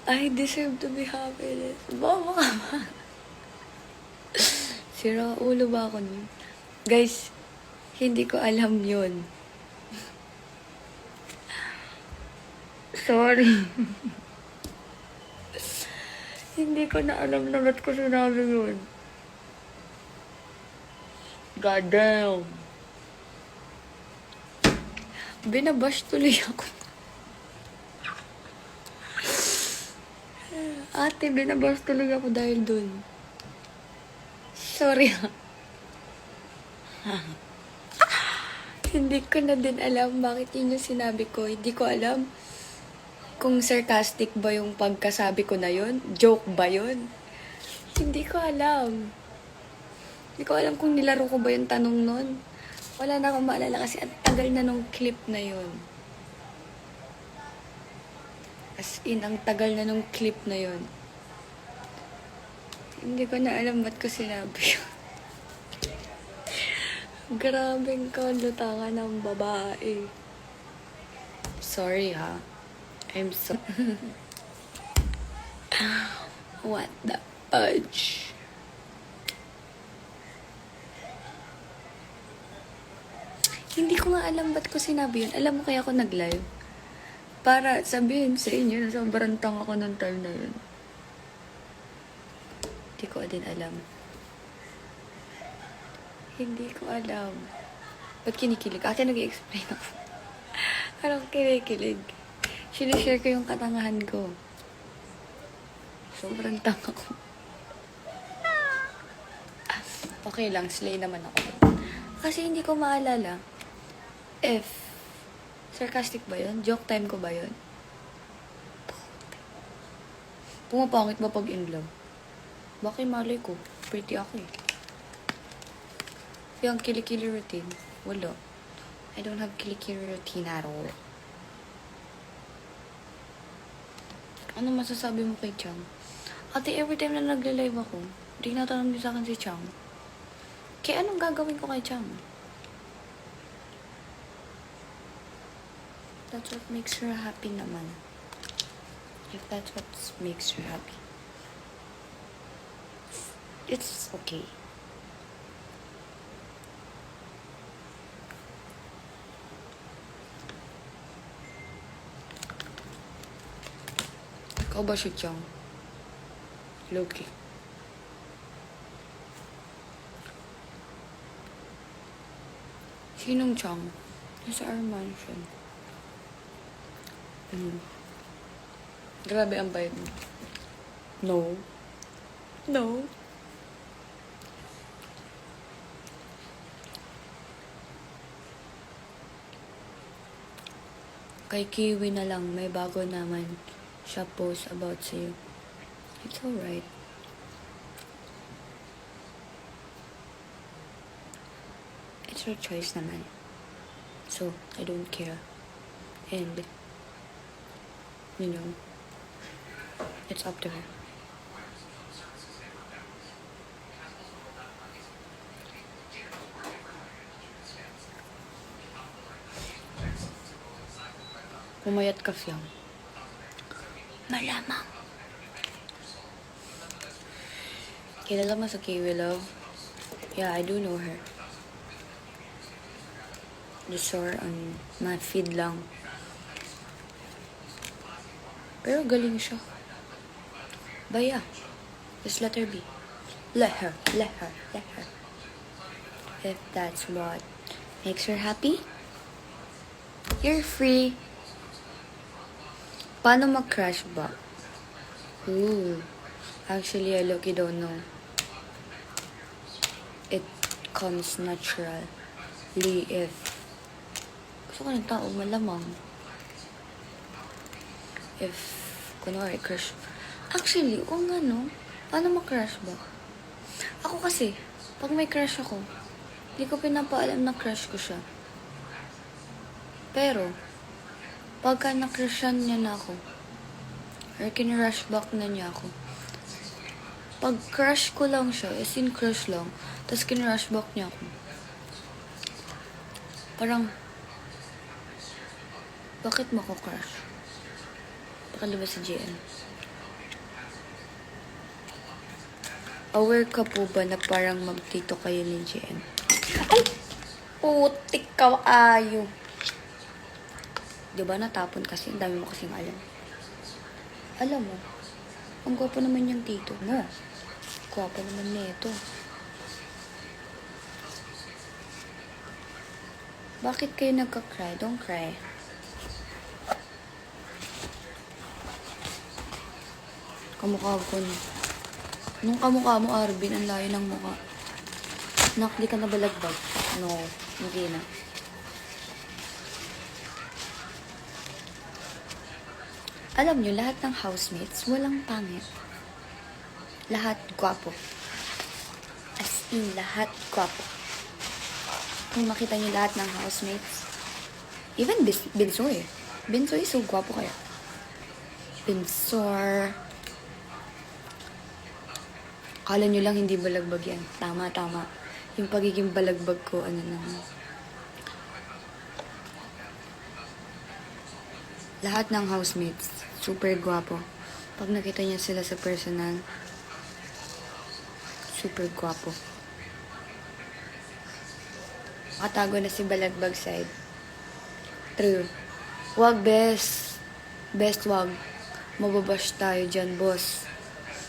I deserve to be happy. Baba ka ba? Sira ulo ba ako nun? Guys, hindi ko alam yun. Sorry. Hindi ko na alam na ba't ko sinabi yun. God damn. Binabash tuloy ako. Ate, binabash tuloy ako dahil dun. Sorry ha. Hindi ko na din alam bakit yun yung sinabi ko. Hindi ko alam kung sarcastic ba yung pagkasabi ko na yun. Joke ba yun? Hindi ko alam. Hindi ko alam kung nilaro ko ba yung tanong nun. Wala na akong maalala kasi ang tagal na nung clip na yun. As in, ang tagal na nung clip na yun. Hindi ko na alam ba't ko sinabi yun. Grabeng kalutangan ng babae. Sorry ha. I'm so... What the fudge? Hindi ko nga alam ba't ko sinabi yun. Alam mo kaya ako nag-live? Para sabihin sa inyo na sobrang tanga ko ng time na yun. Hindi ko din alam. Hindi ko alam. Ba't kinikilig? Ate, nag-i-explain ako. Parang kinikilig. Sinishare ko yung katangahan ko. Sobrang tanga ko. Okay lang, slay naman ako. Kasi hindi ko maalala if sarcastic ba yun? Joke time ko ba yun? Pumapangit ba pag in love? Bakit malay ko? Pretty ako eh. Yung kilikili routine, wala. I don't have kilikili routine at all. Ano masasabi mo kay Chang? Ate, every time na nagle-live ako, hindi natanong din sa akin si Chang. Kaya anong gagawin ko kay Chang? That's what makes her happy naman. If that's what makes her happy. It's okay. Ikaw ba si Chang? Loki. Sinong Chang? Nasa our mansion. Grabe ang vibe mo. No. No. Kay Kiwi na lang, may bago naman siya post about sa'yo. It's alright. It's her choice naman. So, I don't care. And, you know, it's up to her. Pumayat ka siyang. Malamang. Kilala mo sa Kiwi Love? Yeah, I do know her. Just saw her on my feed lang. Pero galing siya. But yeah, just let her be. Let her. If that's what makes her happy, you're free. Paano mag-crush ba? Ooh. Actually, I look, you don't know. It comes naturally if gusto ko ng tao, malamang. If, kunwari, crush. Actually, kung ano, paano mag-crush ba? Ako kasi, pag may crush ako, hindi ko pinapaalam na crush ko siya. Pero, pagka na-crushan niya na ako, or kinarush back na niya ako, pag crush ko lang siya, as in crush lang, tapos kinarush back niya ako, parang, bakit mo ako crush? Baka diba si JN? Aware ka po ba na parang magtito kayo ni JM? Ay! Putik ka, ayo. Diba natapon kasi? Ang dami mo kasing alam. Alam mo, ang gwapo naman yung tito mo. Gwapo naman nito. Bakit kayo nagka-cry? Don't cry. Kamukha ko. Nung kamukha mo, Arvin, ang layo ng mukha. Nakli ka na balagbag? No, hindi na. Alam nyo, lahat ng housemates, walang pangit. Lahat gwapo. As in, lahat gwapo. Kung makita nyo lahat ng housemates, even Binsoy. Binsoy, so gwapo kaya. Binsor. Kala nyo lang hindi balagbag yan. Tama, tama. Yung pagiging balagbag ko, ano naman. Lahat ng housemates, super gwapo. Pag nakita niya sila sa personal, super gwapo. Makatago na si balagbag side. True. Wag, best. Best, wag. Mababash tayo dyan, boss.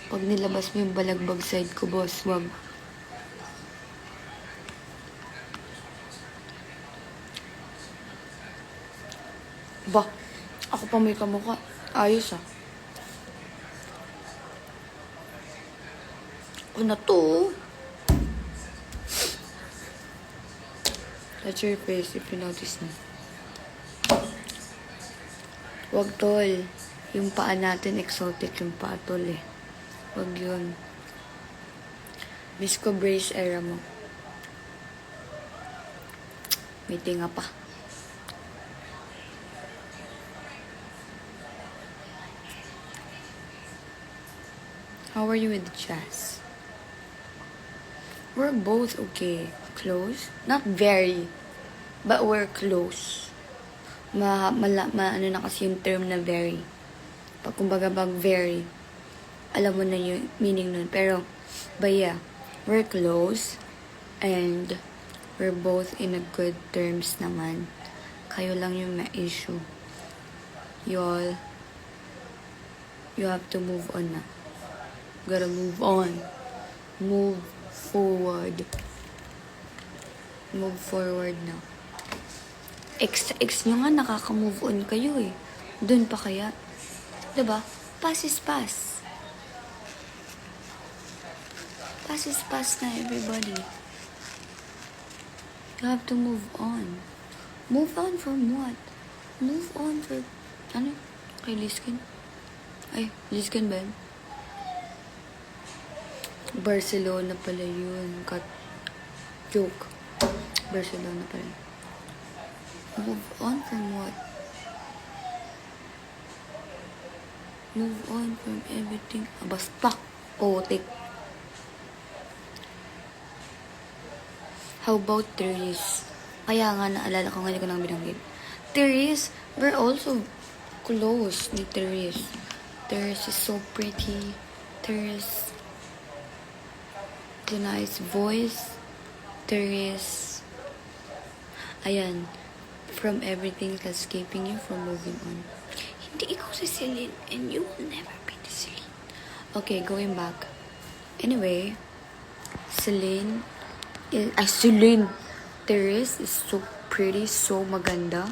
Pag nilabas mo yung balagbag side ko, boss, wag. Ba, ako pa may kamukha. Ayos, ah. Ako na to. Touch your face if you notice me. Wag, tol. Yung paa natin, exotic yung paa, tol, eh. Wag yun. Miss ko brace era mo. May tinga pa. How are you with Jazz? We're both okay. Close? Not very. But we're close. Ano na kasi yung term na very. Pag kumbaga very, alam mo na yung meaning nun. Pero, but yeah, we're close. And, we're both in a good terms naman. Kayo lang yung may issue. You have to move on na. Gotta move on. Move forward. Move forward na. Ex nyo nga nakaka-move on kayo eh. Dun pa kaya. Diba? Pass is pass. Pass is pass na, everybody. You have to move on. Move on from what? Move on for... Ano? Kay Liskin? Ay, Liskin ba yun? Barcelona pala yun. Joke. Barcelona pala yun. Move on from what? Move on from everything. Basta. Putik. How about Therese? Kaya nga naalala ko, ngayon ko nang binanggit. Therese, we're also close ni Therese. Therese is so pretty. Therese, the nice voice. Therese, ayan, from everything that's keeping you from moving on. Hindi ikaw si Celine, and you will never be the Celine. Okay, going back. Anyway, Celine, Therese is so pretty, so maganda.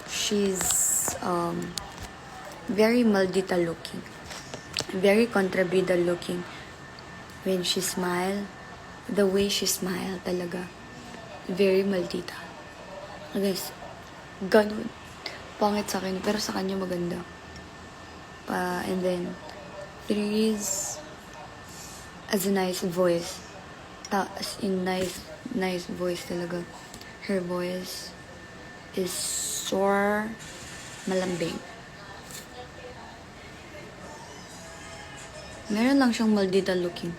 She's very maldita looking, very kontrabida looking. When she smile, the way she smile talaga, very maldita. Guys, ganun. Pangit sa akin, pero sa kanya maganda. And then, Therese has a nice voice. As in nice voice talaga. Her voice is so malambing. Meron lang siyang maldita looking.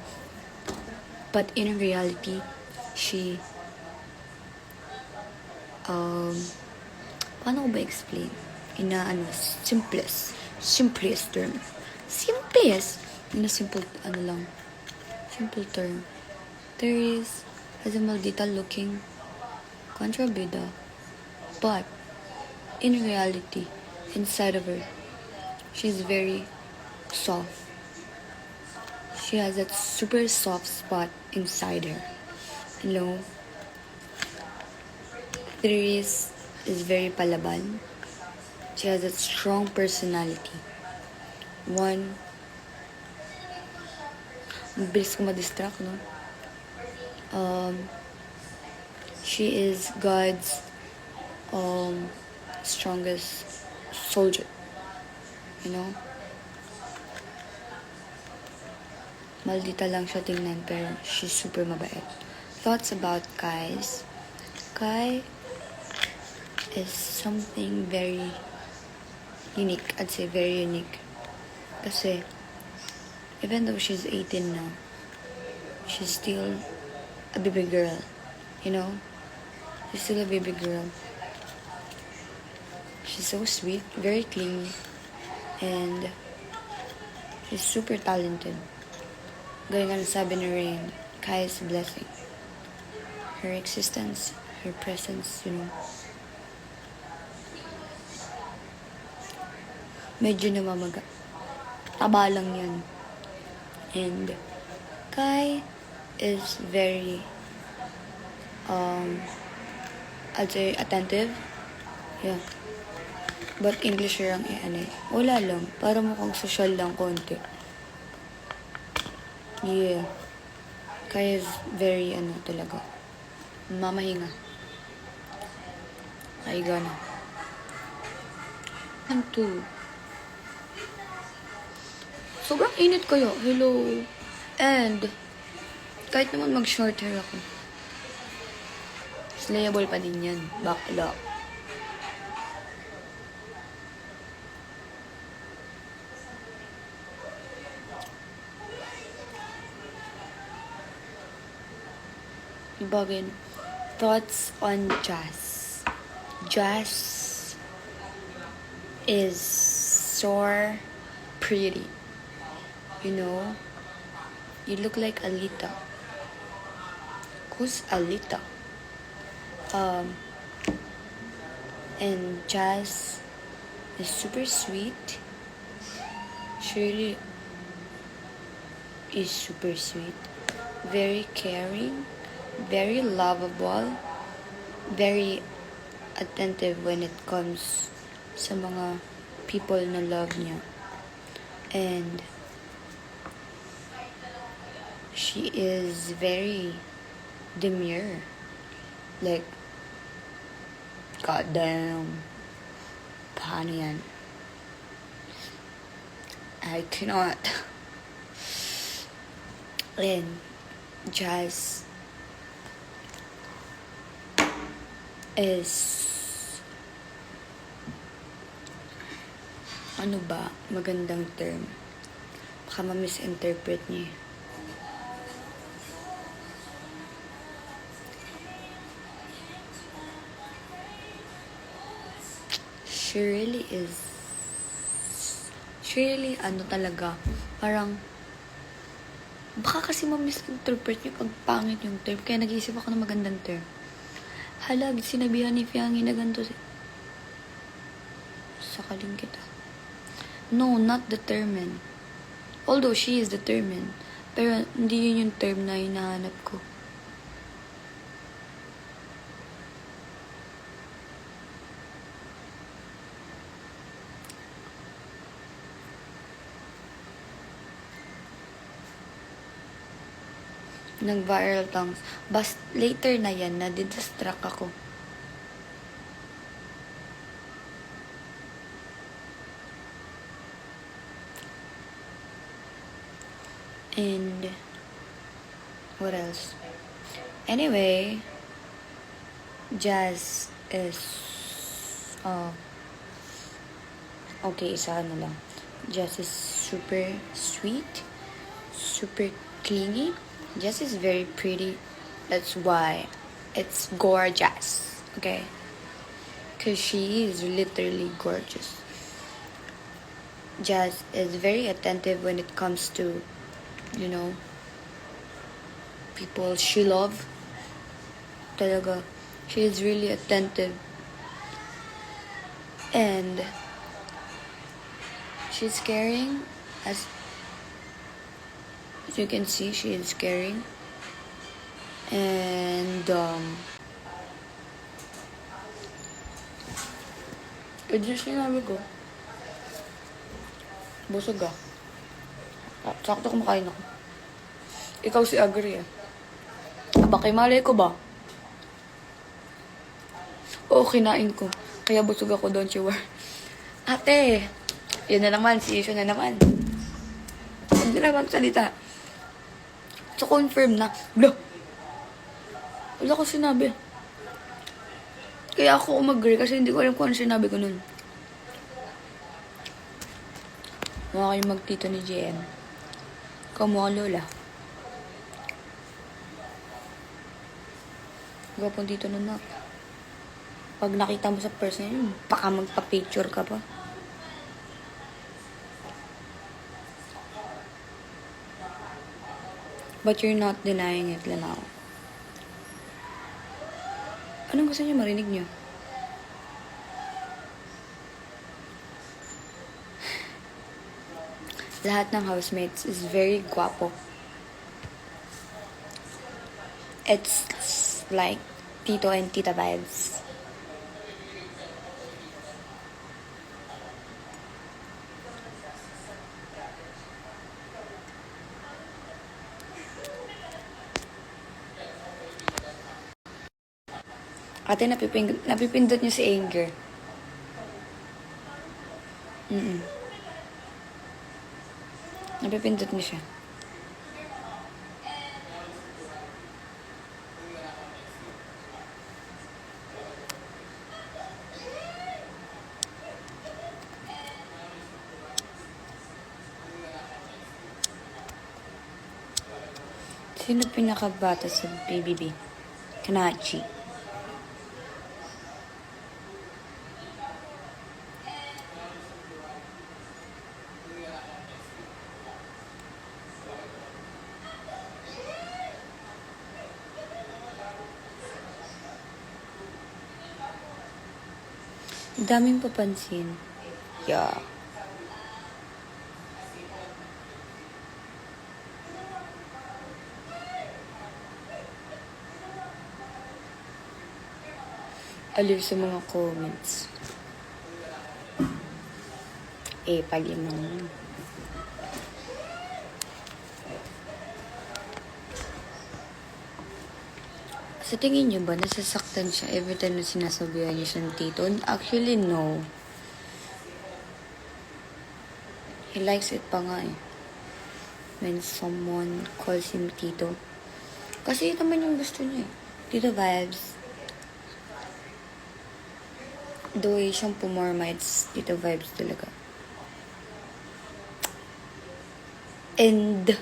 But in reality, she paano ko ba explain? In a simplest term. In a simple, simple term. Therese has a maldita-looking contrabida, but in reality, inside of her, she's very soft. She has that super soft spot inside her. You know, Therese is very palaban. She has a strong personality. One, mabilis ko ma-distract, no? She is God's strongest soldier. You know? Maldita lang siya tingnan, pero she's super mabait. Thoughts about Kai's. Kai is something very unique. I'd say very unique. Kasi, even though she's 18 now, she's still a baby girl. You know? She's still a baby girl. She's so sweet, very clingy, and she's super talented. Gaya nga sabi ni Rain, Kai is a blessing. Her existence, her presence, you know. Medyo namamaga. Taba lang yan. And Kai is very, I'd say attentive. Yeah. But English lang wala lang. Para mukhang social lang konti. Yeah. Kai is very, talaga. Mamahinga. Ay, gana. 1, 2. Sobrang init kayo. Hello. And, kahit naman mag-short hair ako, slayable pa din yan. Bakla. Bagay. Thoughts on Jazz. Jazz is so pretty. You know? You look like Alita. Who's Alita? And Jazz is super sweet. She really is super sweet. Very caring. Very lovable. Very attentive when it comes sa mga people na love niya. And she is very demure. Like, goddamn, paano yan? I cannot. And Jazz is, magandang term. Baka ma-misinterpret niya. She really talaga, parang, baka kasi ma-misinterpret niyo pag pangit yung term, kaya nag-iisip ako ng magandang term. Halag, sinabihan ni Fiangi na ganito sakaling kita. No, not determined. Although she is determined, pero hindi yun yung term na hinahanap ko. Nag-viral tongues. Bas, later na yan, na-distract ako. And, what else? Anyway, Jazz is, okay, isa na lang. Jazz is super sweet, super clingy. Jess is very pretty. That's why it's gorgeous. Okay? Because she is literally gorgeous. Jazz is very attentive when it comes to, people she love. Talaga, she is really attentive. And she's caring. As you can see, she is caring. And just sinabi ko, busog ah. Sakto kumakain ako. Ikaw si Agri ah. Bakit malay ko ba? Oo, kinain ko. Kaya busog ako, don't you worry. Ate, yun na naman, si Isyo na naman. Hindi na magsalita. So, confirm na. Wala ko sinabi. Kaya ako umagri kasi hindi ko alam kung ano sinabi ko nun. Mukha kayong magtito ni JM. Ikaw mukhang lola. Gwapong dito na nak. Pag nakita mo sa person yun, baka magpa-picture ka pa. But you're not denying it, Lanao. Anong gusto niyo marinig niyo? Lahat ng housemates is very guwapo. It's like Tito and Tita vibes. Ate, napipindot niyo si Anger. Napipindot niyo siya. Sino pinakabata sa BBB? Kanachi. Daming papansin. Yeah. Aliw sa mga comments. Pag naman. Sa tingin niyo ba, nasasaktan siya every time na sinasabihan niya siyang tito? Actually, no. He likes it pa nga eh. When someone calls him tito. Kasi ito naman yung gusto niya eh. Tito vibes. The way siyang pumorma, it's tito vibes talaga. And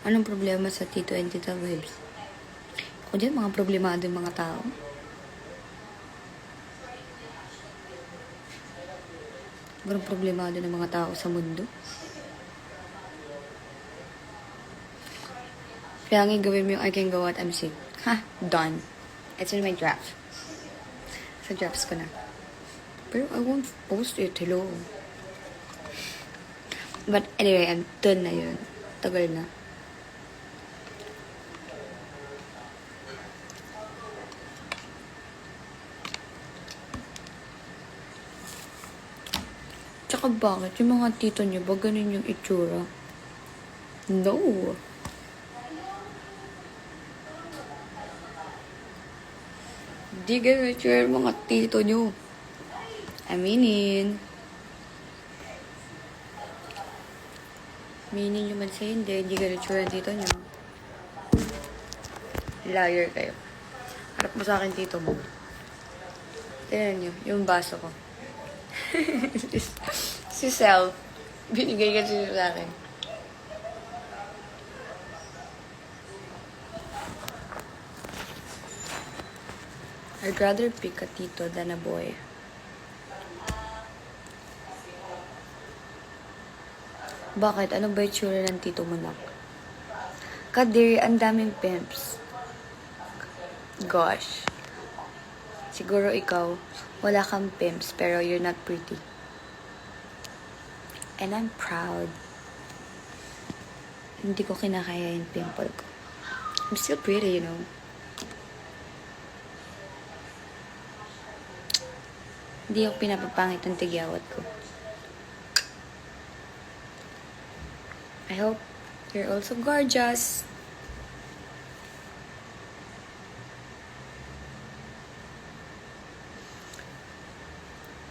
anong problema sa Tito and Tita vibes? Ako din, mga problemado yung mga tao. Sobrang problemado ng mga tao sa mundo. Kaya nga gawin mo yung I can go out, I'm sick. Ha? Done. It's in my draft. Sa drafts ko na. Pero I won't post it. Hello. But anyway, I'm done na yun. Tagal na. Tsaka bakit? Yung mga tito niyo ba ganun yung itsura? No. Di ganun yung itsura yung mga tito niyo. Aminin nyo man sa hindi ganun yung itsura yung tito niyo. Liar kayo. Harap mo sa akin tito mo. Tignan nyo, yung baso ko. Si Self. Binigay kasi sa akin. I'd rather pick a tito than a boy. Bakit? Ano ba yung tsura ng tito mo, nak? Kadiri, ang daming pimps. Gosh. Siguro ikaw, wala kang pimps, pero you're not pretty. And I'm proud. Hindi ko kinakaya yung pimple ko. I'm still pretty, you know. Hindi ako pinapapangit ng tigyawat ko. I hope you're also gorgeous.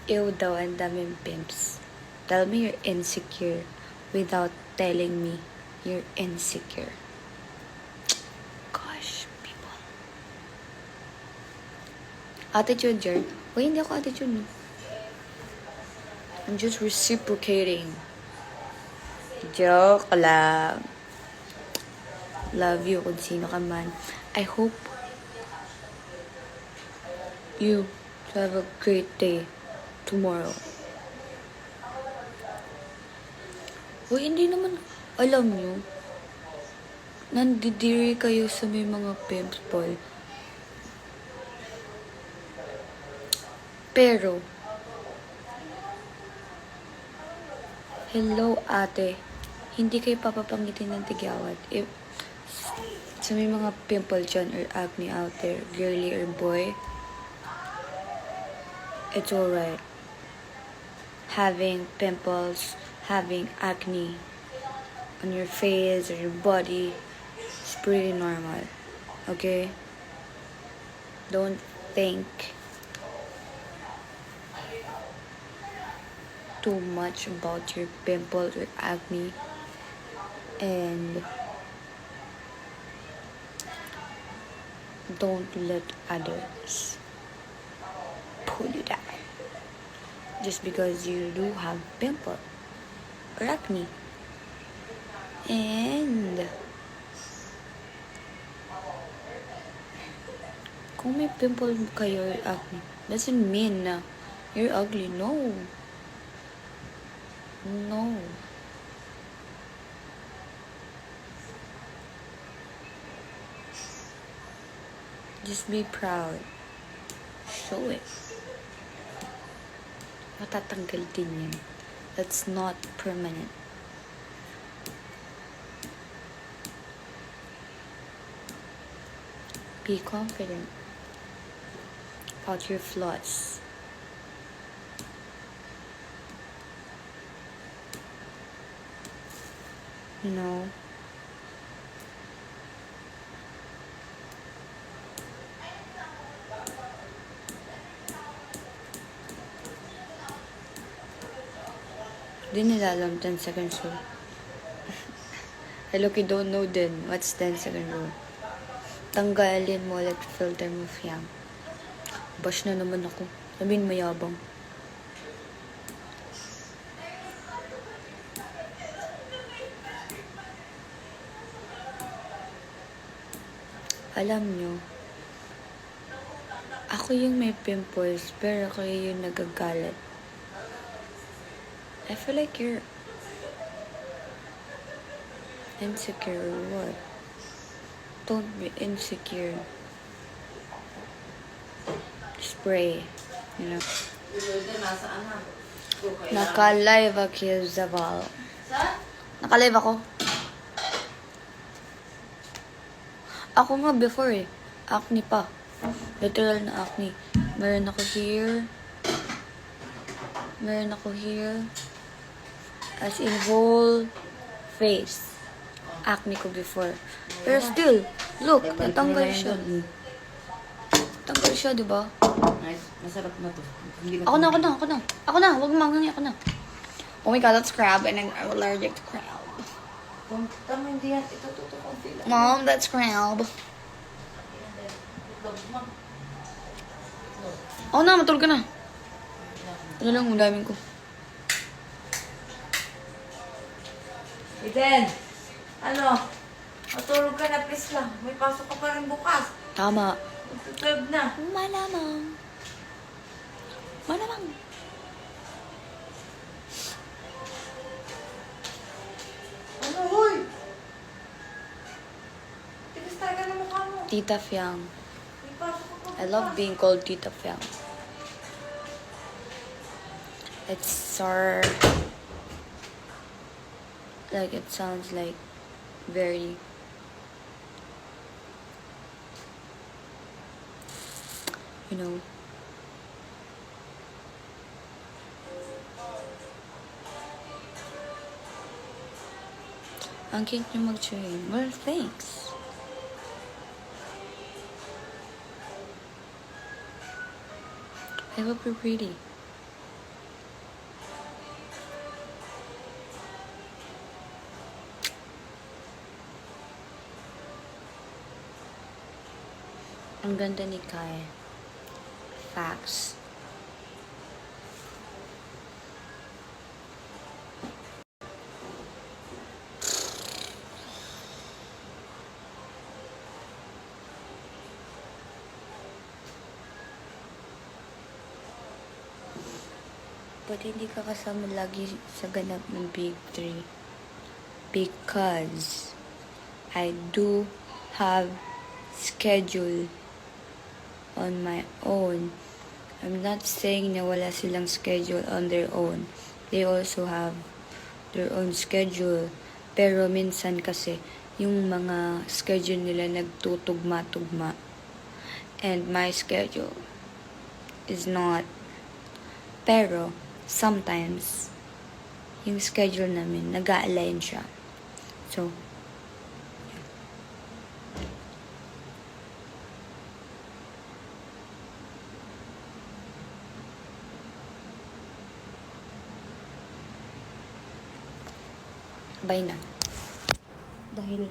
Ew daw, ang daming pimps. Tell me you're insecure without telling me you're insecure. Gosh, people. Attitude, Jer. Uy, hindi ako attitude, no? I'm just reciprocating. Joke lang. Love you kung sino ka man. I hope you have a great day tomorrow. Uy, hindi naman, alam nyo, nandidiri kayo sa may mga pimps, Paul. Pero, hello ate, hindi kayo papapangitin ng tigyawat. If sa may mga pimple dyan or acne out there, girly or boy, it's alright. Having pimples, having acne on your face or your body is pretty normal. Okay? Don't think too much about your pimples or acne, and don't let others pull you down just because you do have pimple or acne. And kung may pimple kayo or acne, doesn't mean na you're ugly. No. No. Just be proud. Show it. Matatanggal din yan. That's not permanent. Be confident about your flaws. You know, di nila alam 10 seconds rule. I look, you don't know then. What's 10 second rule? Tanggalin mo ulit filter mo, fiyang. Bash na naman ako. Sabihin mayabang. Alam nyo, ako yung may pimples, pero kayo yung nagagalit. I feel like you're insecure or what? Don't be insecure. Spray, you know. Naka-live ako, Zaval. Naka-live ako. Ako nga before acne pa. Literal na acne. Meron ako here. Meron ako here. As in whole face. Acne ko before. Pero still, look, natanggal siya. Natanggal siya, diba? Nice. Masarap na to. Ako na. Huwag mangangi, ako na. Oh my god, that's crab and I'm allergic to crab. Kung tama hindi yan, ito konti lang. Mom, that's crab. Ako na, matulog ka na. Ano lang, ang daming ko. Eden! Ano? Matulog ka na, please lang. May pasok ka pa rin bukas. Tama. Magta-12 na. Malamang. Malamang. Ano, hoy? Tigas talaga ng mukha mo. Tita Fiang. May pasok ka pa. I love being called Tita Fiang. It's so... Like, it sounds like very... You know... Ang cute niyo mag-train. Well, thanks. I hope you're pretty. Ang ganda ni Kai. Facts. Ba't hindi ka kasama lagi sa ganap ng Big 3? Because I do have schedule on my own. I'm not saying na wala silang schedule on their own. They also have their own schedule. Pero minsan kasi, yung mga schedule nila nagtutugma-tugma. And my schedule is not. Pero, sometimes, yung schedule namin, nag-a-align siya. So, bye na. Dahil